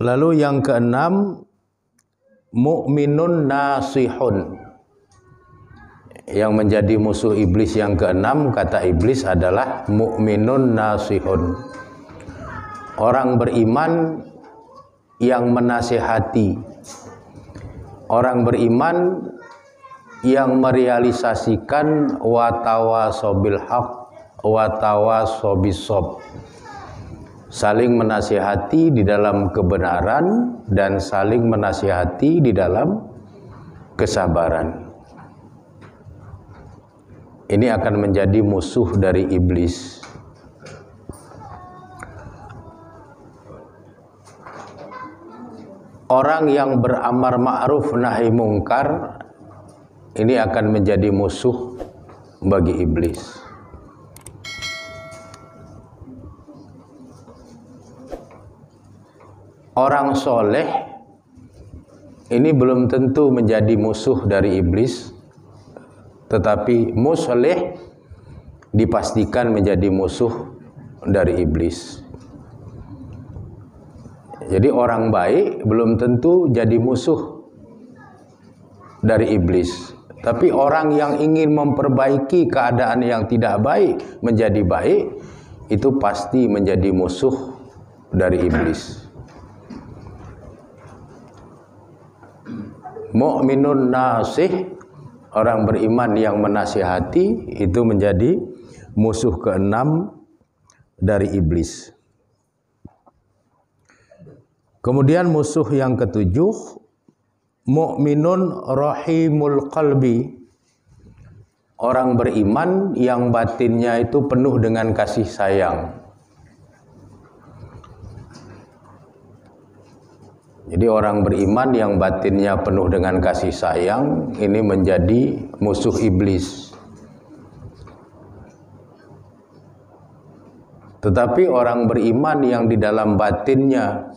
Lalu yang keenam, mu'minun nasihun. Yang menjadi musuh iblis yang keenam, kata iblis, adalah mu'minun nasihun. Orang beriman yang menasihati. Orang beriman yang merealisasikan watawasobil haq watawasobissob. Saling menasihati di dalam kebenaran dan saling menasihati di dalam kesabaran. Ini akan menjadi musuh dari iblis. Orang yang beramar ma'ruf nahi mungkar ini akan menjadi musuh bagi iblis. Orang soleh ini belum tentu menjadi musuh dari iblis, tetapi muslih dipastikan menjadi musuh dari iblis. Jadi orang baik belum tentu jadi musuh dari iblis, tapi orang yang ingin memperbaiki keadaan yang tidak baik menjadi baik, itu pasti menjadi musuh dari iblis. Mu'minun nasih, orang beriman yang menasihati, itu menjadi musuh keenam dari iblis. Kemudian musuh yang ketujuh, mu'minun rahimul qalbi. Orang beriman yang batinnya itu penuh dengan kasih sayang. Jadi orang beriman yang batinnya penuh dengan kasih sayang ini menjadi musuh iblis. Tetapi orang beriman yang di dalam batinnya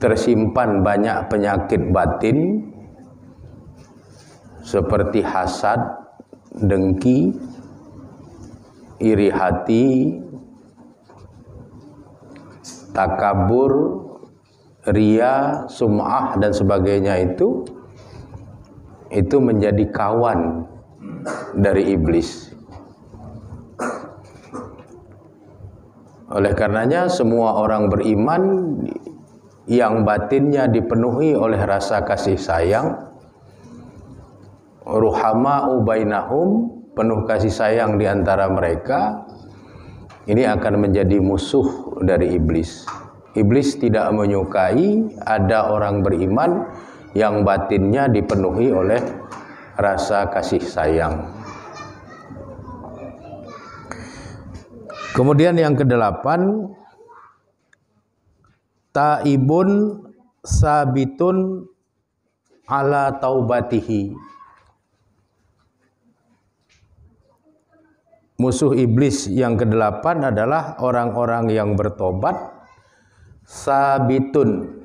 tersimpan banyak penyakit batin seperti hasad, dengki, iri hati, takabur, ria, sum'ah dan sebagainya, itu menjadi kawan dari iblis. Oleh karenanya semua orang beriman yang batinnya dipenuhi oleh rasa kasih sayang, ruhama'u bainahum, penuh kasih sayang di antara mereka, ini akan menjadi musuh dari iblis. Iblis tidak menyukai ada orang beriman yang batinnya dipenuhi oleh rasa kasih sayang. Kemudian yang kedelapan, taibun sabitun ala taubatihi. Musuh iblis yang kedelapan adalah orang-orang yang bertobat, sabitun,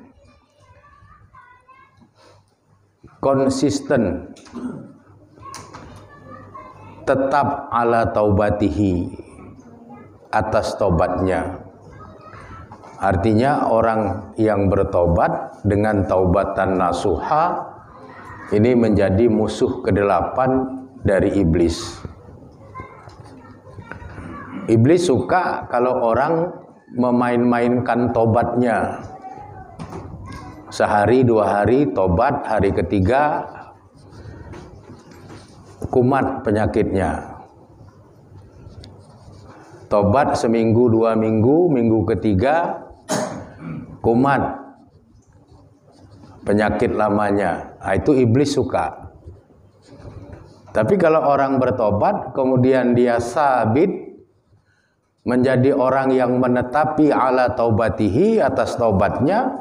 konsisten, tetap ala taubatihi, atas tobatnya. Artinya orang yang bertobat dengan taubatan nasuha ini menjadi musuh kedelapan dari iblis. Iblis suka kalau orang memain-mainkan tobatnya. Sehari dua hari tobat, hari ketiga kumat penyakitnya. Tobat seminggu dua minggu, minggu ketiga kumat penyakit lamanya. Itu iblis suka. Tapi kalau orang bertobat kemudian dia sabit, menjadi orang yang menetapi ala taubatihi, atas taubatnya,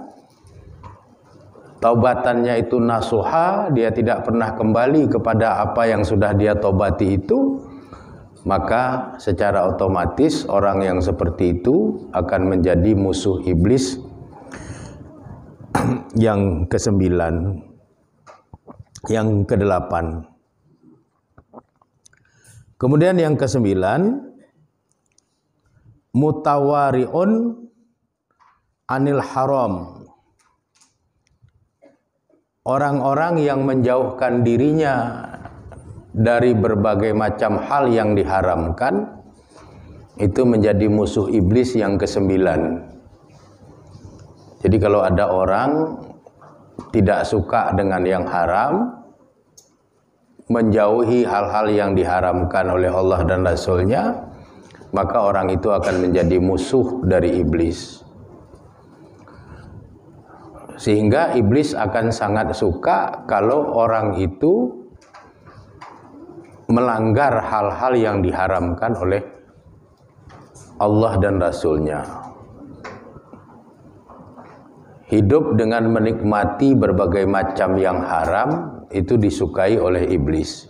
taubatannya itu nasuha, dia tidak pernah kembali kepada apa yang sudah dia taubati itu, maka secara otomatis orang yang seperti itu akan menjadi musuh iblis yang kesembilan, yang kedelapan. Kemudian yang kesembilan, mutawari'un anil haram. Orang-orang yang menjauhkan dirinya dari berbagai macam hal yang diharamkan itu menjadi musuh iblis yang kesembilan. Jadi kalau ada orang tidak suka dengan yang haram, menjauhi hal-hal yang diharamkan oleh Allah dan Rasul-Nya, maka orang itu akan menjadi musuh dari iblis. Sehingga iblis akan sangat suka kalau orang itu melanggar hal-hal yang diharamkan oleh Allah dan Rasul-Nya. Hidup dengan menikmati berbagai macam yang haram itu disukai oleh iblis.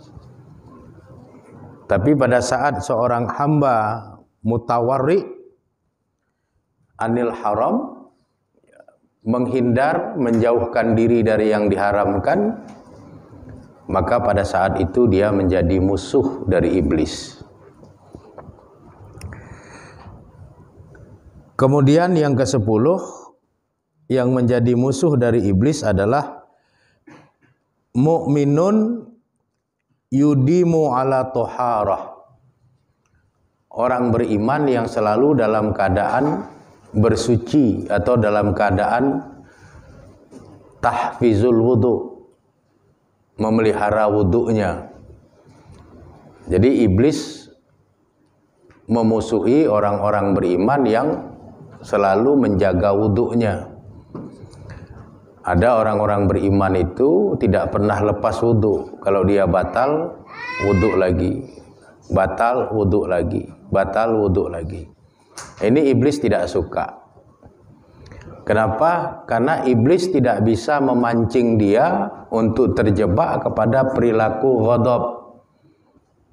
Tapi pada saat seorang hamba mutawarri anil haram, menghindar, menjauhkan diri dari yang diharamkan, maka pada saat itu dia menjadi musuh dari iblis. Kemudian yang ke-10 yang menjadi musuh dari iblis adalah mu'minun yudimu ala toharah. Orang beriman yang selalu dalam keadaan bersuci atau dalam keadaan tahfizul wudu, memelihara wudunya. Jadi iblis memusuhi orang-orang beriman yang selalu menjaga wudunya. Ada orang-orang beriman itu tidak pernah lepas wudu. Kalau dia batal, wudu lagi. Batal, wudu lagi. Batal, wudu lagi. Ini iblis tidak suka. Kenapa? Karena iblis tidak bisa memancing dia untuk terjebak kepada perilaku ghadab,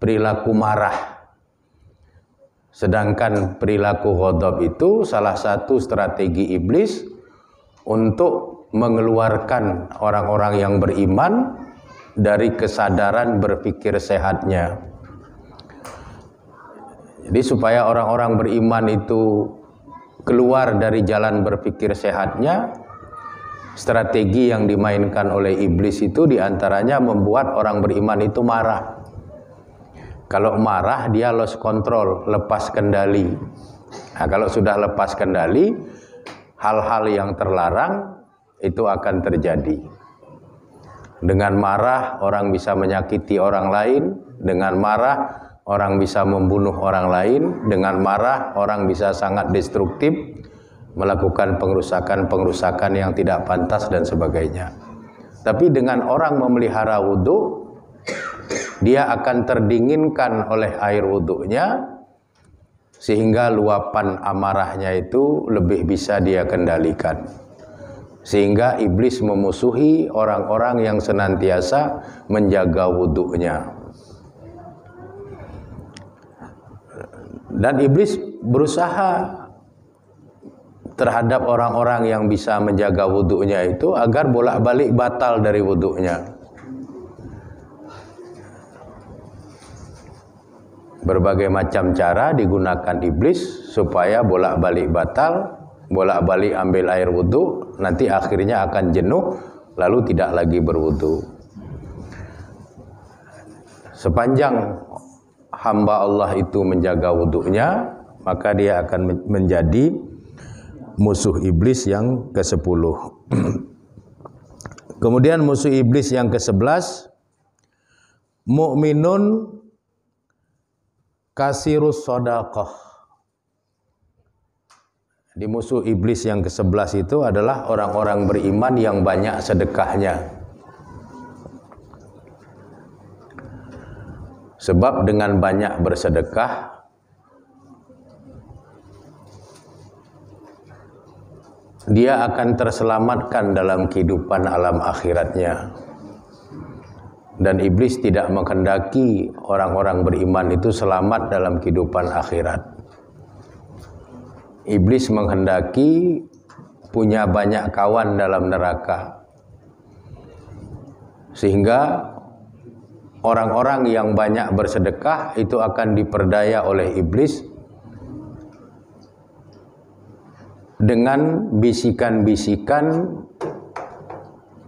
perilaku marah. Sedangkan perilaku ghadab itu salah satu strategi iblis untuk mengeluarkan orang-orang yang beriman dari kesadaran berpikir sehatnya. Jadi supaya orang-orang beriman itu keluar dari jalan berpikir sehatnya, strategi yang dimainkan oleh iblis itu diantaranya membuat orang beriman itu marah. Kalau marah dia lost control, lepas kendali. Nah, kalau sudah lepas kendali, hal-hal yang terlarang itu akan terjadi. Dengan marah orang bisa menyakiti orang lain, dengan marah orang bisa membunuh orang lain, dengan marah orang bisa sangat destruktif, melakukan pengrusakan-pengrusakan yang tidak pantas dan sebagainya. Tapi dengan orang memelihara wudhu, dia akan terdinginkan oleh air wudhunya, sehingga luapan amarahnya itu lebih bisa dia kendalikan. Sehingga iblis memusuhi orang-orang yang senantiasa menjaga wudhunya. Dan iblis berusaha terhadap orang-orang yang bisa menjaga wudhunya itu agar bolak-balik batal dari wudhunya. Berbagai macam cara digunakan iblis supaya bolak-balik batal, bolak-balik ambil air wudhu, nanti akhirnya akan jenuh lalu tidak lagi berwudhu. Sepanjang hamba Allah itu menjaga wudhunya, maka dia akan menjadi musuh iblis yang ke-10. Kemudian musuh iblis yang ke-11, mu'minun kasirus shadaqah. Di musuh iblis yang ke-11 itu adalah orang-orang beriman yang banyak sedekahnya. Sebab dengan banyak bersedekah, dia akan terselamatkan dalam kehidupan alam akhiratnya. Dan iblis tidak menghendaki orang-orang beriman itu selamat dalam kehidupan akhirat. Iblis menghendaki punya banyak kawan dalam neraka. Sehingga orang-orang yang banyak bersedekah itu akan diperdaya oleh iblis dengan bisikan-bisikan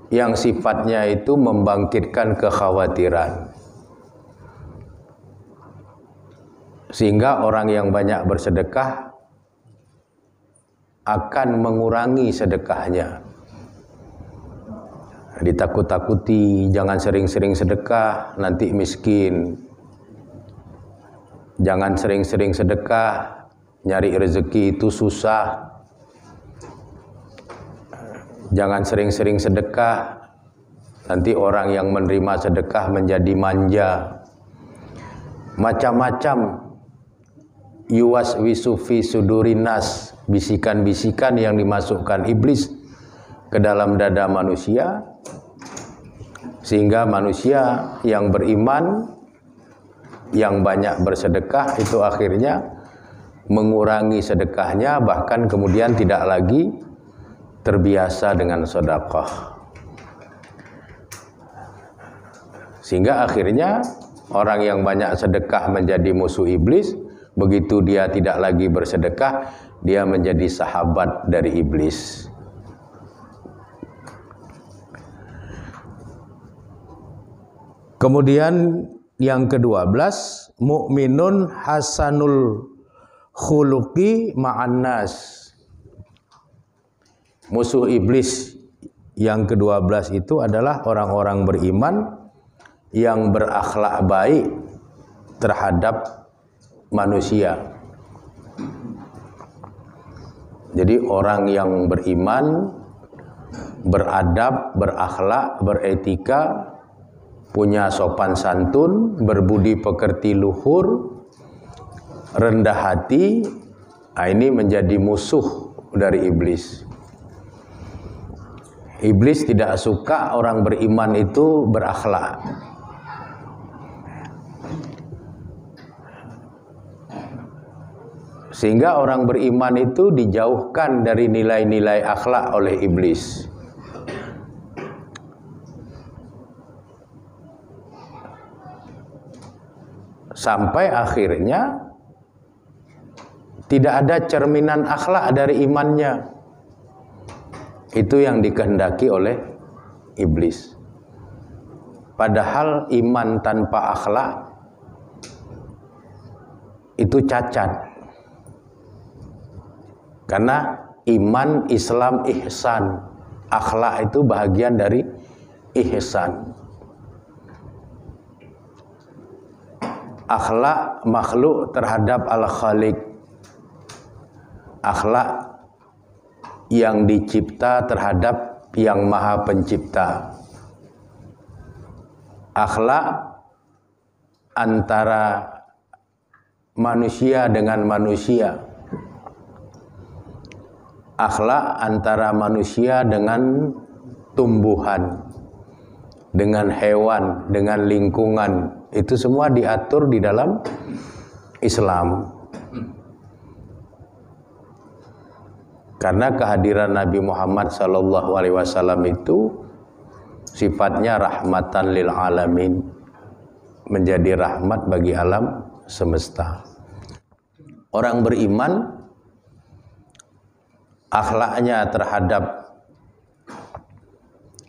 yang sifatnya itu membangkitkan kekhawatiran. Sehingga orang yang banyak bersedekah akan mengurangi sedekahnya. Ditakut-takuti, jangan sering-sering sedekah, nanti miskin. Jangan sering-sering sedekah, nyari rezeki itu susah. Jangan sering-sering sedekah, nanti orang yang menerima sedekah menjadi manja. Macam-macam yuwaswisu fi sudurinas, bisikan-bisikan yang dimasukkan iblis ke dalam dada manusia, sehingga manusia yang beriman, yang banyak bersedekah itu akhirnya mengurangi sedekahnya, bahkan kemudian tidak lagi terbiasa dengan sedekah. Sehingga akhirnya orang yang banyak sedekah menjadi musuh iblis. Begitu dia tidak lagi bersedekah, dia menjadi sahabat dari iblis. Kemudian yang ke-12, mukminun hasanul khuluqi ma'an nas. Musuh iblis yang ke-12 itu adalah orang-orang beriman yang berakhlak baik terhadap manusia. Jadi orang yang beriman, beradab, berakhlak, beretika, punya sopan santun, berbudi pekerti luhur, rendah hati, ini menjadi musuh dari iblis. Iblis tidak suka orang beriman itu berakhlak. Sehingga orang beriman itu dijauhkan dari nilai-nilai akhlak oleh iblis. Sampai akhirnya tidak ada cerminan akhlak dari imannya. Itu yang dikehendaki oleh iblis. Padahal iman tanpa akhlak itu cacat. Karena iman, Islam, ihsan, akhlak itu bagian dari ihsan. Akhlak makhluk terhadap al-khaliq. Akhlak yang dicipta terhadap yang maha pencipta. Akhlak antara manusia dengan manusia. Akhlak antara manusia dengan tumbuhan, dengan hewan, dengan lingkungan. Itu semua diatur di dalam Islam. Karena kehadiran Nabi Muhammad SAW itu sifatnya rahmatan lil alamin, menjadi rahmat bagi alam semesta. Orang beriman akhlaknya terhadap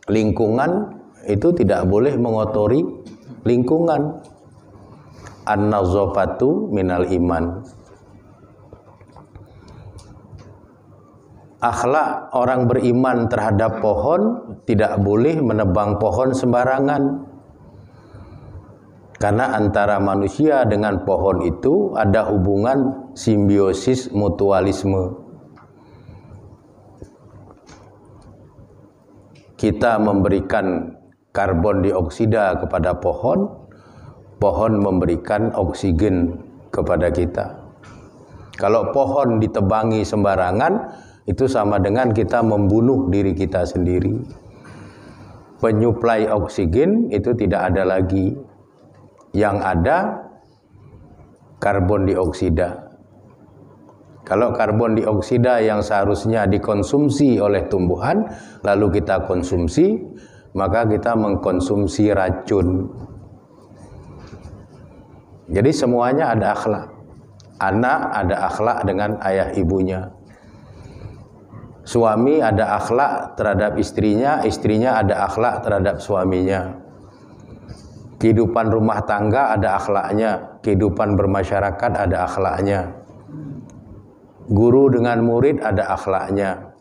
lingkungan itu tidak boleh mengotori lingkungan. An-nazafatu minal iman. Akhlak orang beriman terhadap pohon, tidak boleh menebang pohon sembarangan. Karena antara manusia dengan pohon itu ada hubungan simbiosis mutualisme. Kita memberikan karbon dioksida kepada pohon, pohon memberikan oksigen kepada kita. Kalau pohon ditebangi sembarangan, itu sama dengan kita membunuh diri kita sendiri. Penyuplai oksigen itu tidak ada lagi. Yang ada karbon dioksida. Kalau karbon dioksida yang seharusnya dikonsumsi oleh tumbuhan, lalu kita konsumsi, maka kita mengkonsumsi racun. Jadi semuanya ada akhlak. Anak ada akhlak dengan ayah ibunya. Suami ada akhlak terhadap istrinya, istrinya ada akhlak terhadap suaminya. Kehidupan rumah tangga ada akhlaknya, kehidupan bermasyarakat ada akhlaknya. Guru dengan murid ada akhlaknya.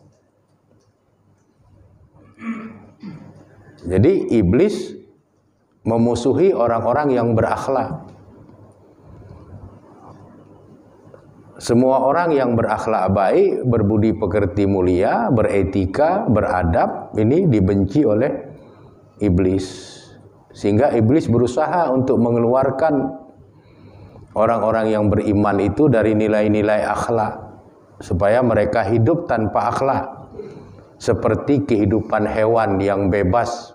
Jadi iblis memusuhi orang-orang yang berakhlak. Semua orang yang berakhlak baik, berbudi pekerti mulia, beretika, beradab, ini dibenci oleh iblis. Sehingga iblis berusaha untuk mengeluarkan orang-orang yang beriman itu dari nilai-nilai akhlak, supaya mereka hidup tanpa akhlak, seperti kehidupan hewan yang bebas.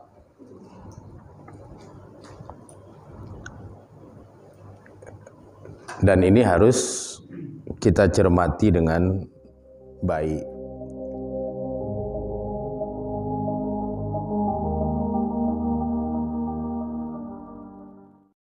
Dan ini harus kita cermati dengan baik.